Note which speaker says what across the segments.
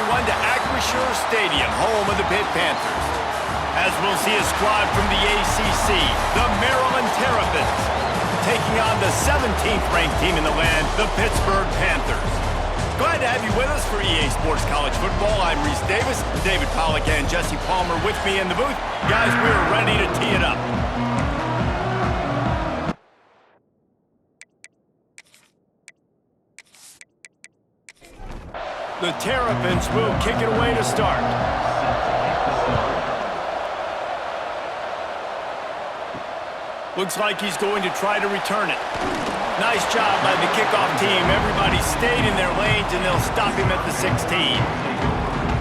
Speaker 1: everyone, to Acrisure Stadium, home of the Pitt Panthers. As we'll see a squad from the ACC, the Maryland Terrapins, taking on the 17th ranked team in the land, the Pittsburgh Panthers. Glad to have you with us for EA Sports College Football. I'm Reese Davis, David Pollack and Jesse Palmer with me in the booth. Guys, we're ready to tee it up. The Terrapins will kick it away to start. Looks like he's going to try to return it. Nice job by the kickoff team. Everybody stayed in their lanes, and they'll stop him at the 16.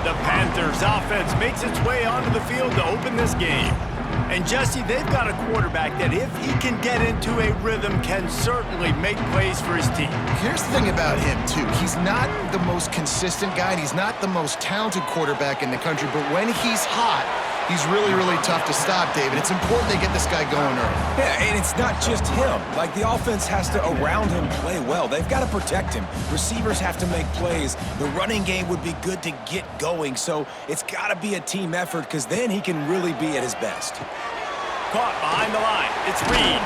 Speaker 1: The Panthers' offense makes its way onto the field to open this game. And Jesse, they've got a quarterback that if he can get into a rhythm can certainly make plays for his team.
Speaker 2: Here's the thing about him, too. He's not the most consistent guy, and he's not the most talented quarterback in the country, but when he's hot, he's really, really tough to stop, David. It's important they get this guy going early.
Speaker 3: Yeah, and it's not just him. Like, the offense has to, around him, play well. They've got to protect him. Receivers have to make plays. The running game would be good to get going, so it's got to be a team effort because then he can really be at his best.
Speaker 1: Caught behind the line. It's Reed.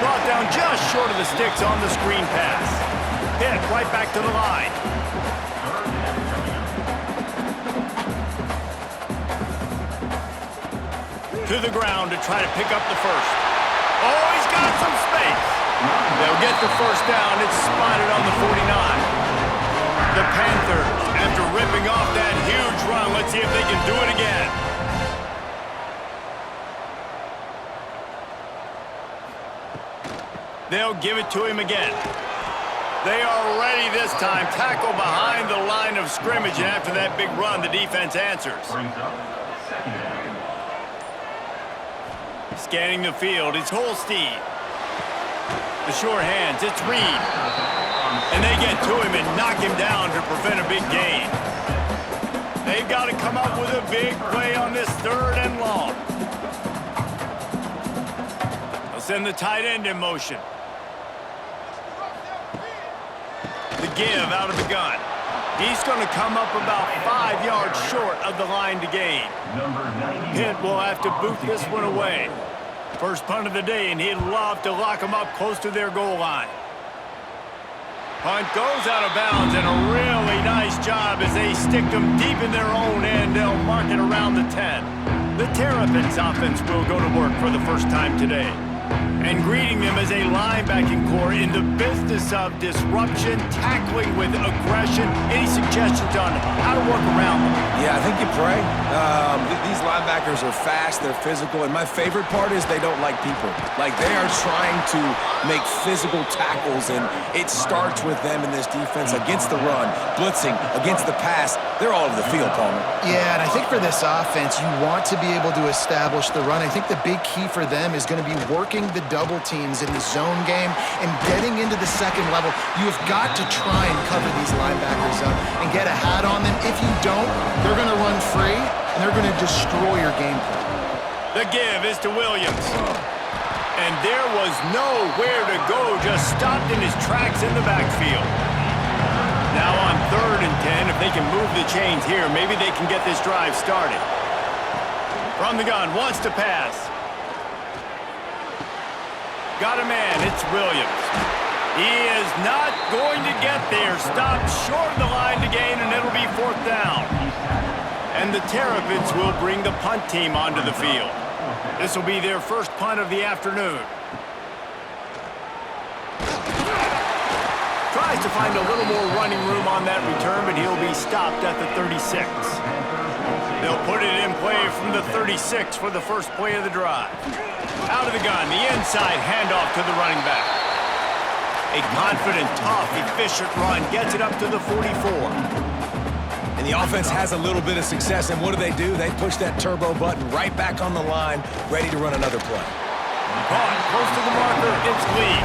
Speaker 1: Brought down just short of the sticks on the screen pass. Hit right back to the line. To the ground to try to pick up the first. Oh, he's got some space. They'll get the first down. It's spotted on the 49. The Panthers, after ripping off that huge run, let's see if they can do it again. They'll give it to him again. They are ready this time. Tackle behind the line of scrimmage, and after that big run, the defense answers. Scanning the field, it's Holstein. The sure hands, it's Reed. And they get to him and knock him down to prevent a big gain. They've got to come up with a big play on this 3rd and long. They'll send the tight end in motion. The give out of the gun. He's going to come up about 5 yards short of the line to gain. Pitt will have to boot this one away. First punt of the day, and he'd love to lock them up close to their goal line. Punt goes out of bounds, and a really nice job as they stick them deep in their own end. They'll mark it around the 10. The Terrapins offense will go to work for the first time today. And greeting them as a linebacking core in the business of disruption, tackling with aggression. Any suggestions on how to work around them?
Speaker 3: Yeah, I think you pray. These linebackers are fast, they're physical, and my favorite part is they don't like people. Like, they are trying to make physical tackles, and it starts with them in this defense against the run, blitzing, against the pass. They're all over the field, Palmer.
Speaker 2: Yeah, and I think for this offense, you want to be able to establish the run. I think the big key for them is going to be working the double teams in the zone game and getting into the second level. You have got to try and cover these linebackers up and get a hat on them. If you don't, they're going to run free and they're going to destroy your game plan.
Speaker 1: The give is to Williams. And there was nowhere to go, just stopped in his tracks in the backfield. Now on 3rd and 10, if they can move the chains here, maybe they can get this drive started. From the gun, wants to pass. Got a man, it's Williams. He is not going to get there. Stopped short of the line to gain, and it'll be 4th down. And the Terrapins will bring the punt team onto the field. This will be their first punt of the afternoon. Tries to find a little more running room on that return, but he'll be stopped at the 36. They'll put it in play from the 36 for the first play of the drive. Out of the gun, the inside handoff to the running back. A confident, tough, efficient run gets it up to the 44.
Speaker 3: And the offense has a little bit of success, and what do? They push that turbo button right back on the line, ready to run another play.
Speaker 1: Caught close to the marker, it's Lee.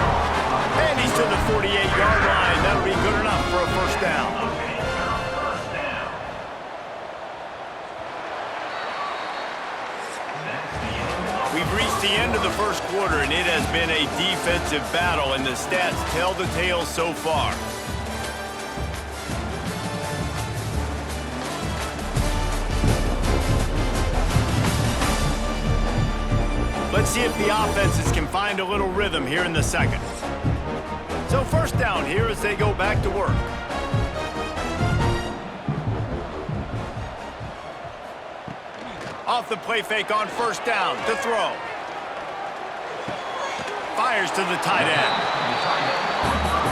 Speaker 1: And he's to the 48-yard line. That'll be good enough for a first down. We've reached the end of the first quarter, and it has been a defensive battle, and the stats tell the tale so far. Let's see if the offenses can find a little rhythm here in the second. So first down here as they go back to work. Off the play fake on first down to throw. Fires to the tight end.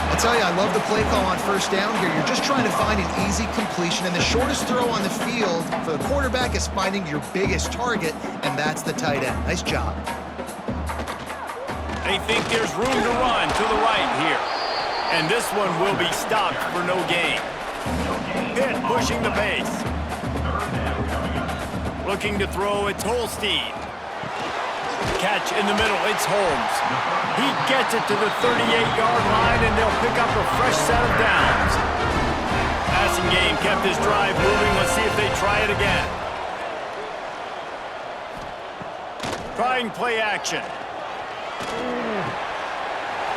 Speaker 2: I tell you, I love the play call on first down here. You're just trying to find an easy completion, and the shortest throw on the field for the quarterback is finding your biggest target, and that's the tight end. Nice job.
Speaker 1: They think there's room to run to the right here. And this one will be stopped for no gain. Pitt pushing the base. Looking to throw, it's Holstein. Catch in the middle, it's Holmes. He gets it to the 38-yard line, and they'll pick up a fresh set of downs. Passing game kept his drive moving. Let's see if they try it again. Trying play action.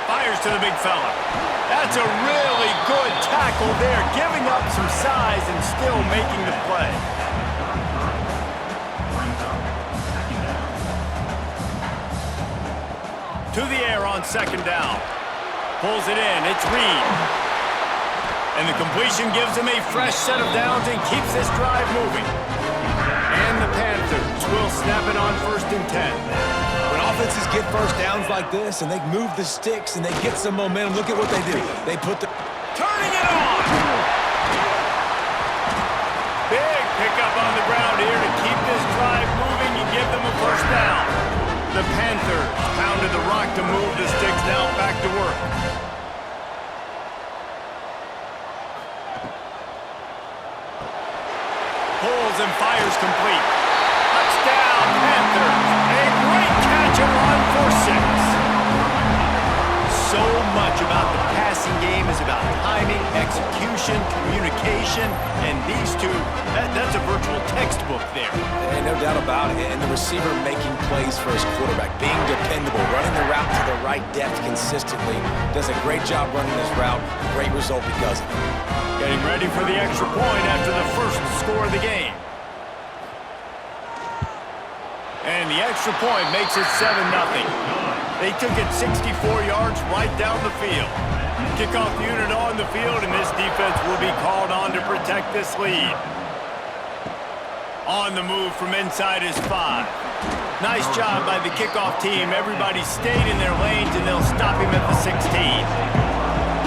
Speaker 1: Fires to the big fella. That's a really good tackle there, giving up some size and still making the play. To the air on second down. Pulls it in, it's Reed. And the completion gives him a fresh set of downs and keeps this drive moving. And the Panthers will snap it on 1st and 10.
Speaker 3: When offenses get first downs like this and they move the sticks and they get some momentum, look at what they do. They put the...
Speaker 1: Turning it on! Big pickup on the ground here to keep this drive moving and give them a first down. The Panthers pounded the rock to move the sticks, now back to work. Pulls and fires complete. Touchdown, Panthers! A great catch and run for 6. So much about the passing game is about timing, execution, communication, and these two, that's a virtual textbook there.
Speaker 3: And no doubt about it. And the receiver making plays for his quarterback, being dependable, running the route to the right depth consistently. Does a great job running this route. Great result because of it.
Speaker 1: Getting ready for the extra point after the first score of the game. And the extra point makes it 7-0. They took it 64 yards right down the field. Kickoff unit on the field, and this defense will be called on to protect this lead. On the move from inside is 5. Nice job by the kickoff team. Everybody stayed in their lanes, and they'll stop him at the 16.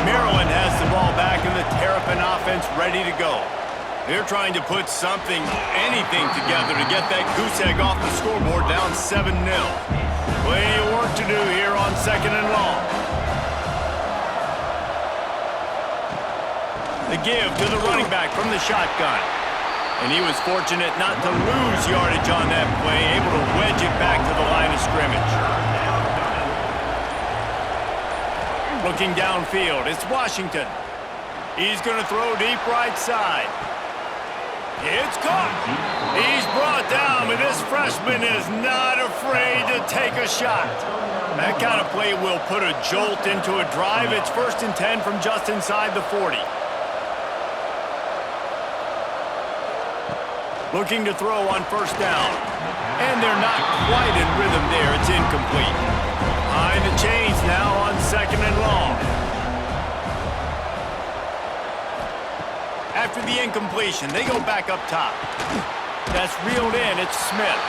Speaker 1: Maryland has the ball back, and the Terrapin offense ready to go. They're trying to put something, anything together to get that goose egg off the scoreboard down 7-0. Plenty of work to do here on 2nd and long. The give to the running back from the shotgun. And he was fortunate not to lose yardage on that play, able to wedge it back to the line of scrimmage. Looking downfield, it's Washington. He's going to throw deep right side. It's caught. He's brought down, but this freshman is not afraid to take a shot. That kind of play will put a jolt into a drive. It's 1st and 10 from just inside the 40. Looking to throw on first down. And they're not quite in rhythm there. It's incomplete. Behind the chains now on 2nd and long. After the incompletion, they go back up top. That's reeled in, it's Smith.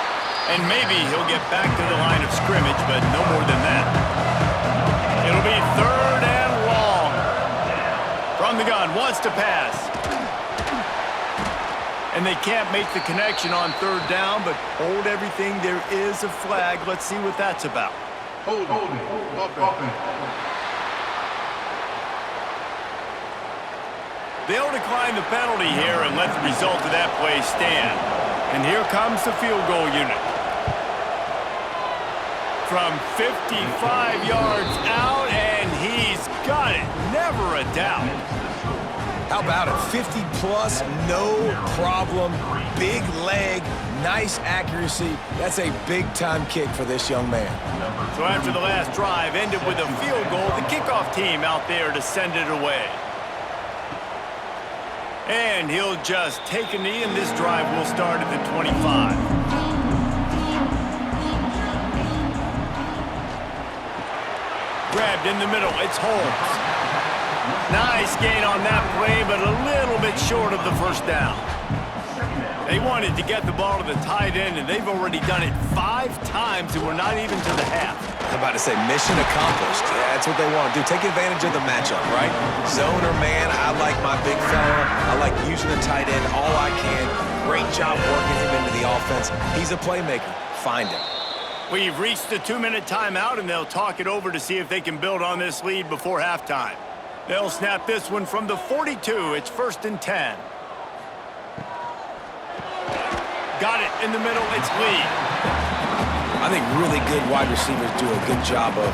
Speaker 1: And maybe he'll get back to the line of scrimmage, but no more than that. It'll be 3rd and long. From the gun, wants to pass. And they can't make the connection on 3rd down, but hold everything. There is a flag. Let's see what that's about.
Speaker 4: Hold it.
Speaker 1: They'll decline the penalty here and let the result of that play stand. And here comes the field goal unit. From 55 yards out, and he's got it. Never a doubt.
Speaker 3: How about it? 50-plus, no problem. Big leg, nice accuracy. That's a big-time kick for this young man.
Speaker 1: So after the last drive ended with a field goal, the kickoff team out there to send it away. And he'll just take a knee, and this drive will start at the 25. grabbed in the middle. It's Holmes. Nice gain on that play, but a little bit short of the first down. They wanted to get the ball to the tight end, and they've already done it 5 times, and we're not even to the half.
Speaker 3: I'm about to say mission accomplished. Yeah, that's what they want to do. Take advantage of the matchup, right? Zone or man, I like my big fella. I like using the tight end all I can. Great job working him into the offense. He's a playmaker. Find him.
Speaker 1: We've reached the 2-minute timeout, and they'll talk it over to see if they can build on this lead before halftime. They'll snap this one from the 42. It's 1st and 10. Got it in the middle. It's Lee.
Speaker 3: I think really good wide receivers do a good job of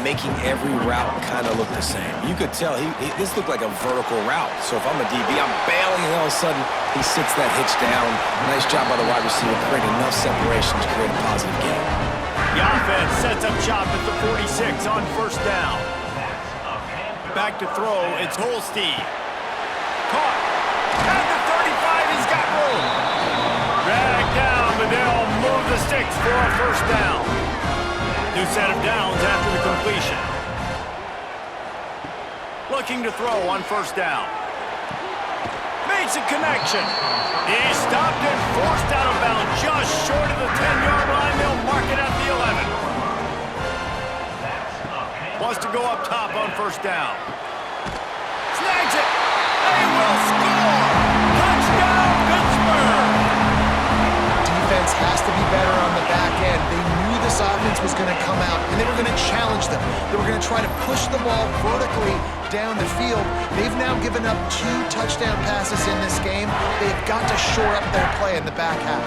Speaker 3: making every route kind of look the same. You could tell this looked like a vertical route. So if I'm a DB, I'm bailing, and all of a sudden he sits that hitch down. Nice job by the wide receiver, creating enough separation to create a positive gain.
Speaker 1: The offense sets up shop at the 46 on 1st down. Back to throw. It's Holstein. Caught. At the 35, he's got room. Dragged down, but they'll move the sticks for a 1st down. New set of downs after the completion. Looking to throw on 1st down. Makes a connection. He's stopped and forced out of bounds just short of the 10-yard line. They'll mark it at the 11. Wants to go up top on 1st down. Snags it. They will score. Touchdown, Pittsburgh.
Speaker 2: Defense has to be better on the back end. They knew this offense was going to come out, and they were going to challenge them. They were going to try to push the ball vertically down the field. They've now given up 2 touchdown passes in this game. They've got to shore up their play in the back half.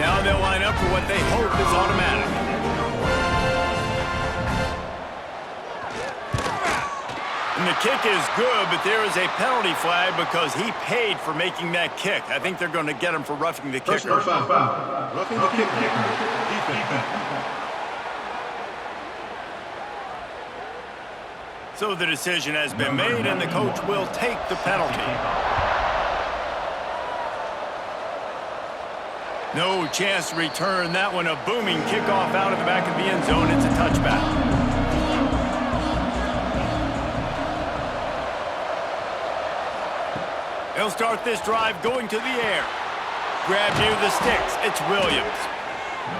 Speaker 1: Now they'll line up for what they hope is automatic. And the kick is good, but there is a penalty flag because he paid for making that kick. I think they're going to get him for roughing the kicker.
Speaker 4: Roughing the kicker. Defense.
Speaker 1: So the decision has been made, and the coach will take the penalty. No chance to return that one. A booming kickoff out of the back of the end zone. It's a touchback. They'll start this drive going to the air. Grab near the sticks. It's Williams.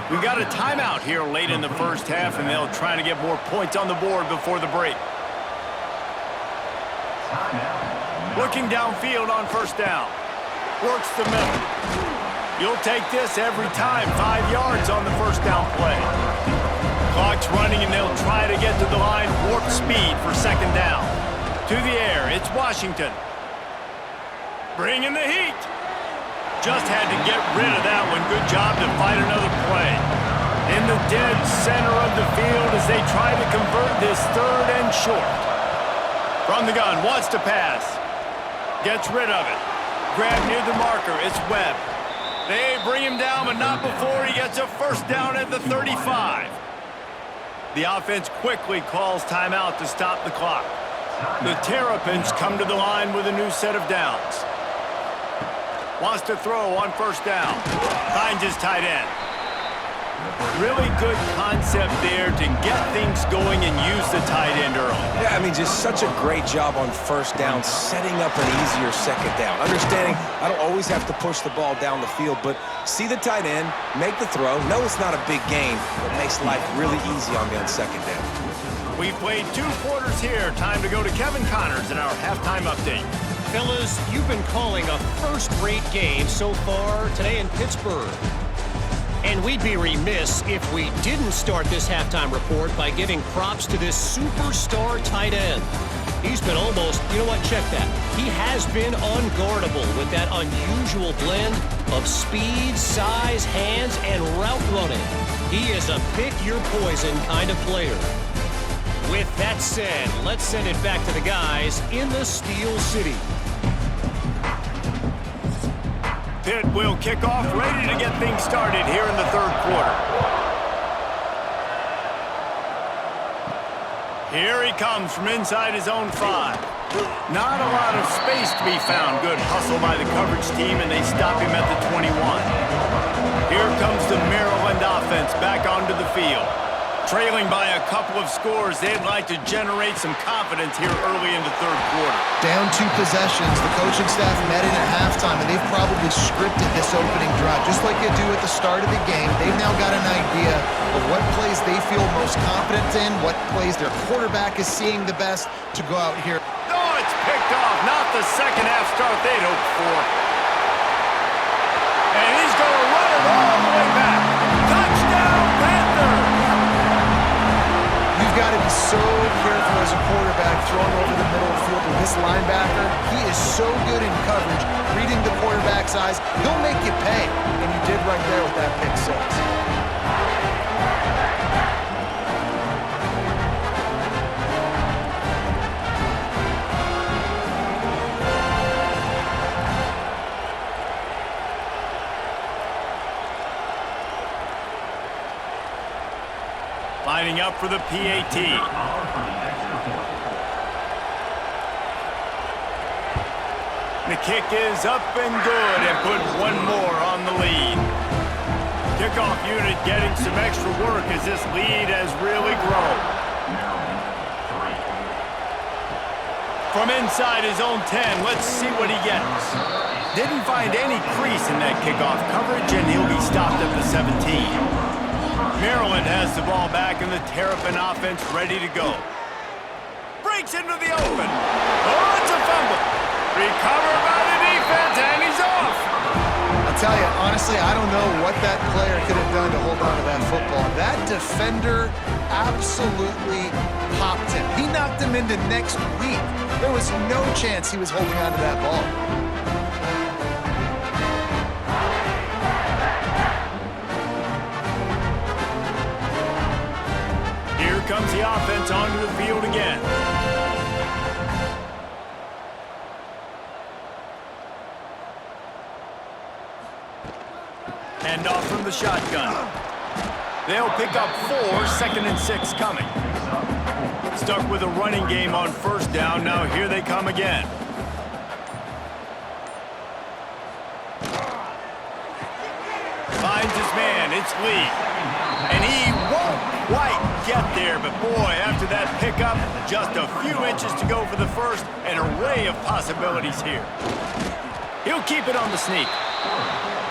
Speaker 1: We've got a timeout here late in the first half, and they'll try to get more points on the board before the break. Looking downfield on 1st down. Works the middle. You'll take this every time. 5 yards on the 1st down play. Clock's running, and they'll try to get to the line. Warp speed for 2nd down. To the air. It's Washington. Bringing the heat. Just had to get rid of that one. Good job to fight another play. In the dead center of the field as they try to convert this 3rd and short. From the gun, wants to pass. Gets rid of it. Grab near the marker. It's Webb. They bring him down, but not before he gets a 1st down at the 35. The offense quickly calls timeout to stop the clock. The Terrapins come to the line with a new set of downs. Wants to throw on 1st down. Finds his tight end. Really good concept there to get things going and use the tight end early.
Speaker 3: Yeah, I mean, just such a great job on 1st down, setting up an easier 2nd down. Understanding I don't always have to push the ball down the field, but see the tight end, make the throw. No, it's not a big gain, but makes life really easy on me on 2nd down.
Speaker 1: We've played 2 quarters here. Time to go to Kevin Connors in our halftime update.
Speaker 5: Fellas, you've been calling a first-rate game so far today in Pittsburgh. And we'd be remiss if we didn't start this halftime report by giving props to this superstar tight end. He's been almost, you know what, check that. He has been unguardable with that unusual blend of speed, size, hands, and route running. He is a pick-your-poison kind of player. With that said, let's send it back to the guys in the Steel City.
Speaker 1: Pitt will kick off, ready to get things started here in the 3rd quarter. Here he comes from inside his own 5. Not a lot of space to be found. Good hustle by the coverage team, and they stop him at the 21. Here comes the Maryland offense back onto the field. Trailing by a couple of scores, they'd like to generate some confidence here early in the third quarter.
Speaker 2: Down 2 possessions, the coaching staff met in at halftime, and they've probably scripted this opening drive. Just like you do at the start of the game, they've now got an idea of what plays they feel most confident in, what plays their quarterback is seeing the best to go out here.
Speaker 1: Oh, it's picked off. Not the second half start they'd hoped for. And he's going to run it all the way back. Touchdown, Panthers!
Speaker 2: You've got to be so careful as a quarterback throwing over the middle of the field with this linebacker. He is so good in coverage, reading the quarterback's eyes. He'll make you pay, and you did right there with that pick 6.
Speaker 1: Lining up for the PAT. The kick is up and good and put one more on the lead. Kickoff unit getting some extra work as this lead has really grown. From inside his own 10, let's see what he gets. Didn't find any crease in that kickoff coverage, and he'll be stopped at the 17. Maryland has the ball back and the Terrapin offense ready to go. Breaks into the open. Oh, it's a fumble. Recovered by the defense, and he's off.
Speaker 2: I'll tell you, honestly, I don't know what that player could have done to hold on to that football. That defender absolutely popped him. He knocked him into next week. There was no chance he was holding on to that ball.
Speaker 1: Comes the offense onto the field again. Hand off from the shotgun. They'll pick up 4, 2nd and 6 coming. Stuck with a running game on first down. Now here they come again. Finds his man. It's Lee. And he won't quite get there, but boy, after that pickup, just a few inches to go for the first, an array of possibilities here. He'll keep it on the sneak.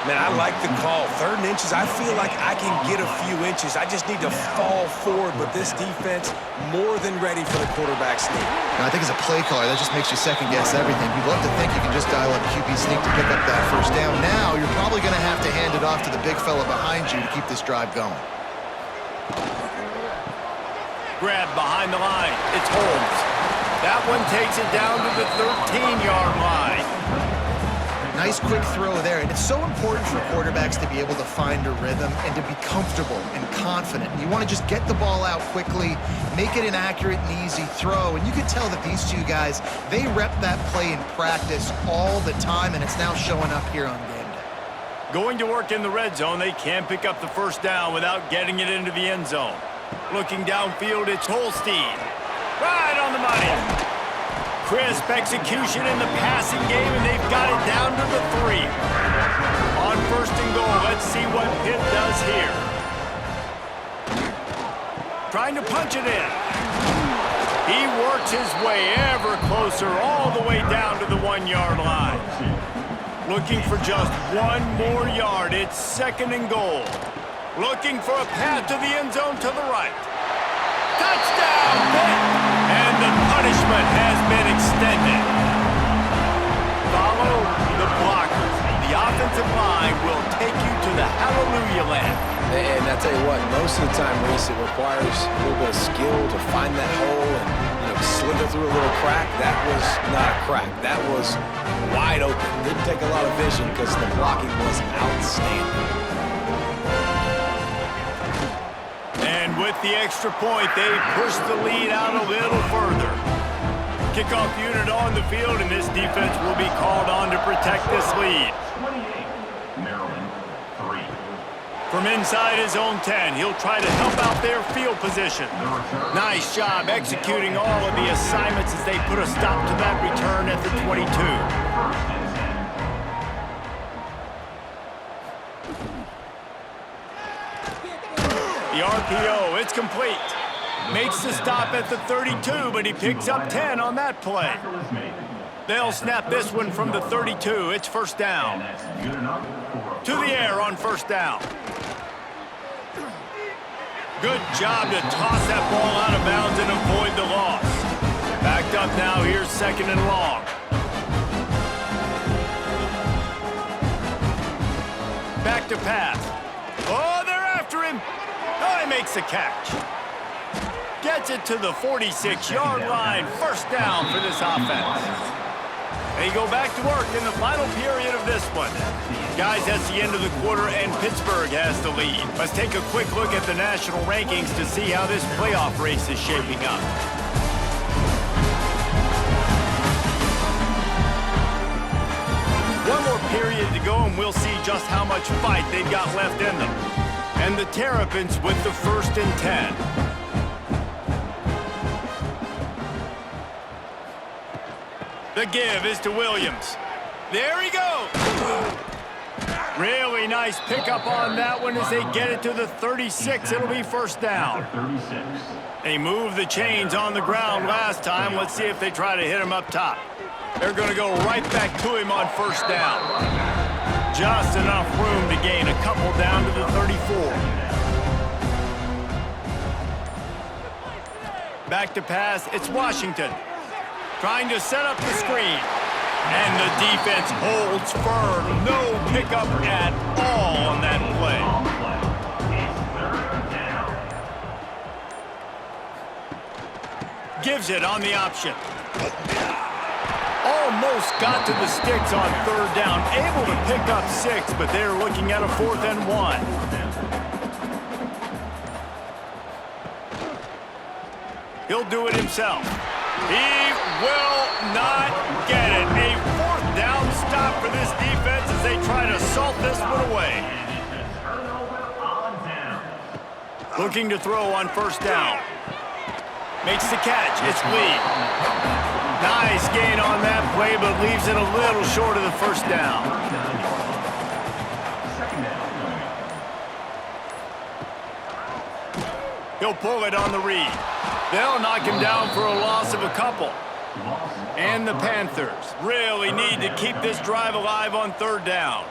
Speaker 3: Man, I like the call. 3rd and inches, I feel like I can get a few inches. I just need to fall forward, but this defense more than ready for the quarterback sneak.
Speaker 2: Now, I think as a play caller, that just makes you second-guess everything. You'd love to think you can just dial up QB sneak to pick up that first down. Now, you're probably going to have to hand it off to the big fella behind you to keep this drive going.
Speaker 1: Grab behind the line. It's Holmes. That one takes it down to the 13-yard line.
Speaker 2: Nice quick throw there, and it's so important for quarterbacks to be able to find a rhythm and to be comfortable and confident. You want to just get the ball out quickly, make it an accurate and easy throw, and you can tell that these two guys, they rep that play in practice all the time, and it's now showing up here on game day.
Speaker 1: Going to work in the red zone, they can't pick up the first down without getting it into the end zone. Looking downfield, it's Holstein. Right on the money. Crisp execution in the passing game, and they've got it down to the 3. On 1st and goal, let's see what Pitt does here. Trying to punch it in. He works his way ever closer all the way down to the 1-yard line. Looking for just 1 more yard. It's 2nd and goal. Looking for a path to the end zone to the right. Touchdown, Pitt! And the punishment has been extended. Follow the blockers. The offensive line will take you to the hallelujah land.
Speaker 3: And I tell you what, most of the time, Reese, it requires a little bit of skill to find that hole and slither through a little crack. That was not a crack. That was wide open. Didn't take a lot of vision because the blocking was outstanding.
Speaker 1: And with the extra point, they push the lead out a little further. Kickoff unit on the field, and this defense will be called on to protect this lead.
Speaker 4: 28, Maryland, 3.
Speaker 1: From inside his own 10, he'll try to help out their field position. Nice job executing all of the assignments as they put a stop to that return at the 22. The RPO, it's complete. Makes the stop at the 32, but he picks up 10 on that play. They'll snap this one from the 32. It's first down. To the air on first down. Good job to toss that ball out of bounds and avoid the loss. Backed up now, here's second and long. Back to pass. Oh, they're after him. Oh, he makes the catch. Gets it to the 46-yard line. First down for this offense. They go back to work in the final period of this one. Guys, that's the end of the quarter, and Pittsburgh has the lead. Let's take a quick look at the national rankings to see how this playoff race is shaping up. One more period to go, and we'll see just how much fight they've got left in them. And the Terrapins with the 1st and 10. The give is to Williams. There he goes. Really nice pickup on that one as they get it to the 36. It'll be first down. They moved the chains on the ground last time. Let's see if they try to hit him up top. They're going to go right back to him on first down. Just enough room to gain a couple down to the 34. Back to pass. It's Washington. Trying to set up the screen. And the defense holds firm. No pickup at all on that play. Gives it on the option. Almost got to the sticks on third down. Able to pick up 6, but they're looking at a 4th and 1. He'll do it himself. He will not get it. A 4th down stop for this defense as they try to salt this one away. Looking to throw on first down. Makes the catch. It's Lee. Nice gain on that play, but leaves it a little short of the first down. He'll pull it on the read. They'll knock him down for a loss of a couple. And the Panthers really need to keep this drive alive on third down.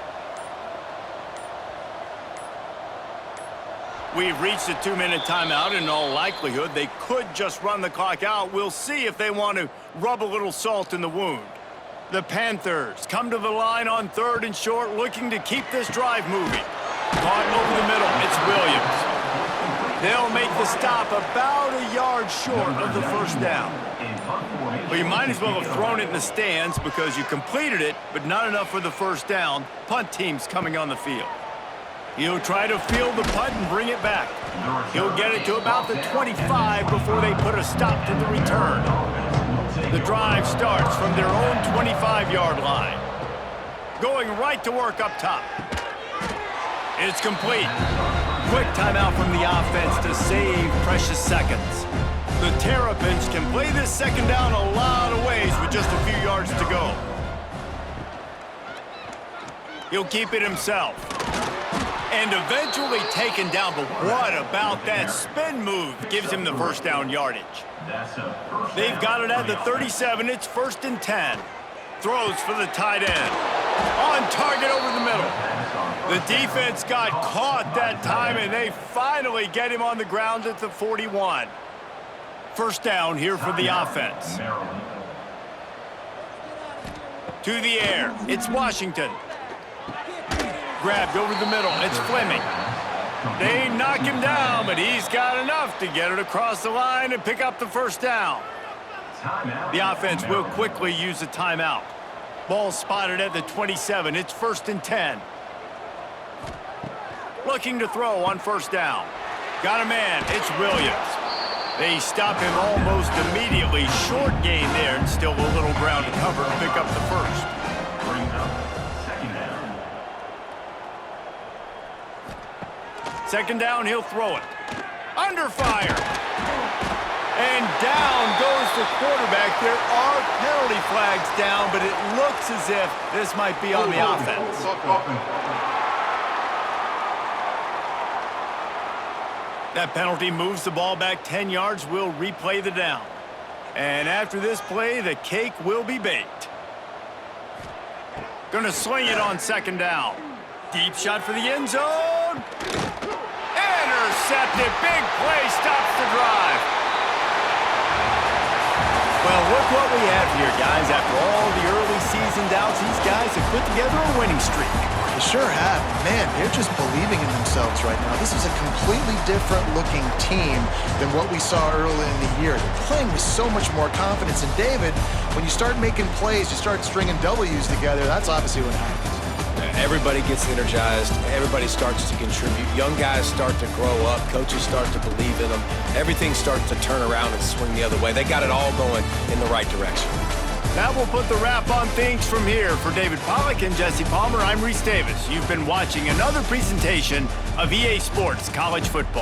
Speaker 1: We've reached a 2-minute timeout. In all likelihood, they could just run the clock out. We'll see if they want to rub a little salt in the wound. The Panthers come to the line on 3rd and short, looking to keep this drive moving. Caught over the middle. It's Williams. They'll make the stop about a yard short of the first down. Well, you might as well have thrown it in the stands because you completed it, but not enough for the first down. Punt team's coming on the field. He'll try to field the punt and bring it back. He'll get it to about the 25 before they put a stop to the return. The drive starts from their own 25-yard line. Going right to work up top. It's complete. Quick timeout from the offense to save precious seconds. The Terrapins can play this second down a lot of ways with just a few yards to go. He'll keep it himself. And eventually taken down, but what about that spin move? Gives him the first down yardage. They've got it at the 37. It's 1st and 10. Throws for the tight end. On target over the middle. The defense got caught that time, and they finally get him on the ground at the 41. First down here for the offense. To the air. It's Washington. Grabbed over the middle. It's Fleming. They knock him down, but he's got enough to get it across the line and pick up the first down. The offense will quickly use a timeout. Ball spotted at the 27. It's 1st and 10. Looking to throw on first down. Got a man. It's Williams. They stop him almost immediately. Short gain there, and still a little ground to cover to pick up the first. Second down, he'll throw it. Under fire. And down goes the quarterback. There are penalty flags down, but it looks as if this might be on the offense. That penalty moves the ball back 10 yards. We'll replay the down. And after this play, the cake will be baked. Gonna swing it on second down. Deep shot for the end zone. Intercepted. Big play stops the drive. Well, look what we have here, guys. After all the early season doubts, these guys have put together a winning streak.
Speaker 2: They sure have. Man, they're just believing in themselves right now. This is a completely different looking team than what we saw early in the year. They're playing with so much more confidence. And David, when you start making plays, you start stringing W's together, that's obviously what happens.
Speaker 3: Everybody gets energized. Everybody starts to contribute. Young guys start to grow up. Coaches start to believe in them. Everything starts to turn around and swing the other way. They got it all going in the right direction.
Speaker 1: That will put the wrap on things from here. For David Pollack and Jesse Palmer, I'm Reese Davis. You've been watching another presentation of EA Sports College Football.